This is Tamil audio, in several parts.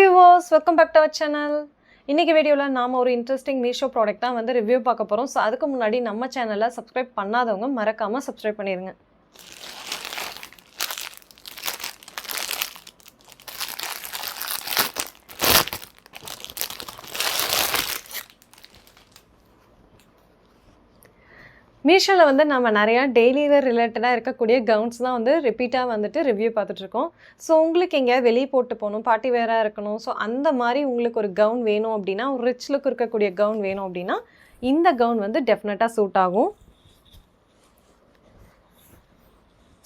viewers, welcome back to our channel. இன்னைக்கு வீடியோல நாம ஒரு இன்ட்ரஸ்டிங் மீஷோ ப்ராடக்ட் தான் வந்து ரிவ்யூ பார்க்க போறோம். சோ அதுக்கு முன்னாடி நம்ம சேனலை சப்ஸ்கிரைப் பண்ணாதவங்க மறக்காம சப்ஸ்கிரைப் பண்ணிருங்க. மீஷோல வந்து நம்ம நிறைய டெய்லி வேர் ரிலேட்டடாக இருக்கக்கூடிய கவுன்ஸ் தான் வந்து ரிப்பீட்டாக வந்துட்டு ரிவ்யூ பார்த்துட்ருக்கோம். ஸோ உங்களுக்கு எங்கேயாவது வெளியே போட்டு போகணும், பார்ட்டி வேராக இருக்கணும், ஸோ அந்த மாதிரி உங்களுக்கு ஒரு கவுன் வேணும் அப்படின்னா, ஒரு ரிச் லுக் இருக்கக்கூடிய கவுன் வேணும் அப்படின்னா இந்த கவுன் வந்து டெஃபினட்டாக சூட் ஆகும்.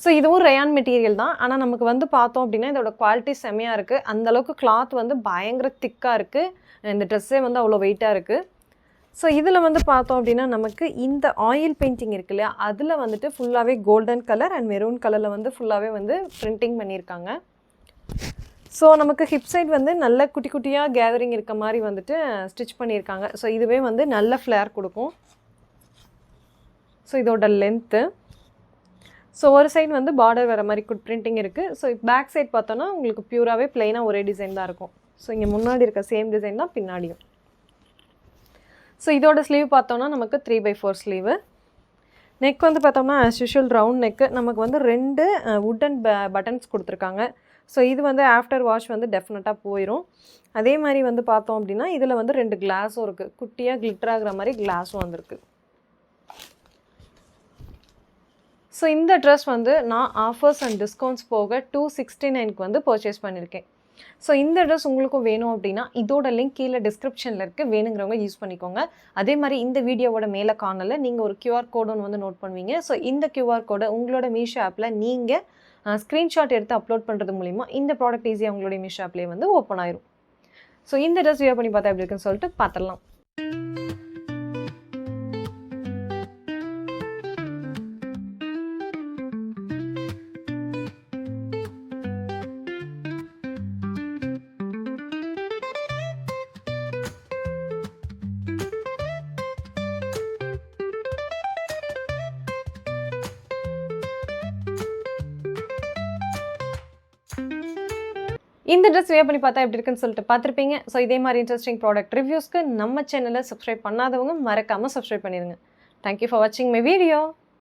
ஸோ இதுவும் ரயான் மெட்டீரியல் தான். ஆனால் நமக்கு வந்து பார்த்தோம் அப்படின்னா இதோட குவாலிட்டி செம்மையாக இருக்குது. அந்தளவுக்கு கிளாத் வந்து பயங்கர திக்காக இருக்குது. இந்த ட்ரெஸ்ஸே வந்து அவ்வளோ வெயிட்டாக இருக்குது. ஸோ இதில் வந்து பார்த்தோம் அப்படின்னா நமக்கு இந்த ஆயில் பெயிண்டிங் இருக்கு இல்லையா, அதில் வந்துட்டு ஃபுல்லாகவே கோல்டன் கலர் அண்ட் மெரூன் கலரில் வந்து ஃபுல்லாகவே வந்து பிரிண்டிங் பண்ணியிருக்காங்க. ஸோ நமக்கு ஹிப் சைட் வந்து நல்ல குட்டி குட்டியாக கேதரிங் இருக்க மாதிரி வந்துட்டு ஸ்டிச் பண்ணியிருக்காங்க. ஸோ இதுவே வந்து நல்ல ஃப்ளேர் கொடுக்கும். ஸோ இதோட லென்த்து, ஸோ ஒரு சைடு வந்து பார்டர் வர மாதிரி குட் பிரிண்டிங் இருக்குது. ஸோ பேக் சைட் பார்த்தோன்னா உங்களுக்கு பியூராகவே ப்ளைனாக ஒரே டிசைன் தான் இருக்கும். ஸோ இங்கே முன்னாடி இருக்க சேம் டிசைன் தான் பின்னாடியும். ஸோ இதோட ஸ்லீவ் பார்த்தோன்னா நமக்கு 3/4 ஸ்லீவு. நெக் வந்து பார்த்தோம்னா ஆஸ் யூஷுவல் ரவுண்ட் நெக்கு. நமக்கு வந்து 2 வுட்டன் பட்டன்ஸ் கொடுத்துருக்காங்க. ஸோ இது வந்து ஆஃப்டர் வாஷ் வந்து டெஃபினட்டாக போயிடும். அதே மாதிரி வந்து பார்த்தோம் அப்படின்னா இதில் வந்து 2 கிளாஸும் இருக்குது. குட்டியாக கிளிட்டர் ஆகிற மாதிரி கிளாஸும் வந்திருக்கு. ஸோ இந்த ட்ரெஸ் வந்து நான் ஆஃபர்ஸ் அண்ட் டிஸ்கவுண்ட்ஸ் போக 269க்கு வந்து பர்ச்சேஸ் பண்ணியிருக்கேன். ஸோ இந்த ட்ரெஸ் உங்களுக்கும் வேணும் அப்படின்னா இதோட லிங்க் கீழே டிஸ்கிரிப்ஷனில் இருக்குது, வேணுங்கிறவங்க யூஸ் பண்ணிக்கோங்க. அதே மாதிரி இந்த வீடியோவோட மேலே காணல நீங்கள் ஒரு QR கோடு ஒன்று வந்து நோட் பண்ணுவீங்க. ஸோ இந்த QR கோடை உங்களோட மீஷோ ஆப்பில் நீங்கள் ஸ்க்ரீன்ஷாட் எடுத்து அப்லோட் பண்ணுறது மூலிமா இந்த ப்ராடக்ட் ஈஸியாக உங்களுடைய மீஷோ ஆப்லேயே வந்து ஓப்பன் ஆயிரும். ஸோ இந்த ட்ரெஸ் வியர் பண்ணி பார்த்தா எப்படி இருக்குன்னு சொல்லிட்டு பார்த்துடலாம். இந்த ட்ரெஸ் வியர் பண்ணி பார்த்தா எப்படி இருக்குன்னு சொல்லிட்டு பார்த்துருப்பீங்க. ஸோ இதே மாதிரி இன்ட்ரெஸ்டிங் ப்ராடக்ட் ரிவ்யூஸ்க்கு நம்ம சேனலை சப்ஸ்கிரைப் பண்ணாதவங்க மறக்காமல் சப்ஸ்கிரைப் பண்ணிடுங்க. தேங்க்யூ ஃபார் வாட்சிங் மை வீடியோ.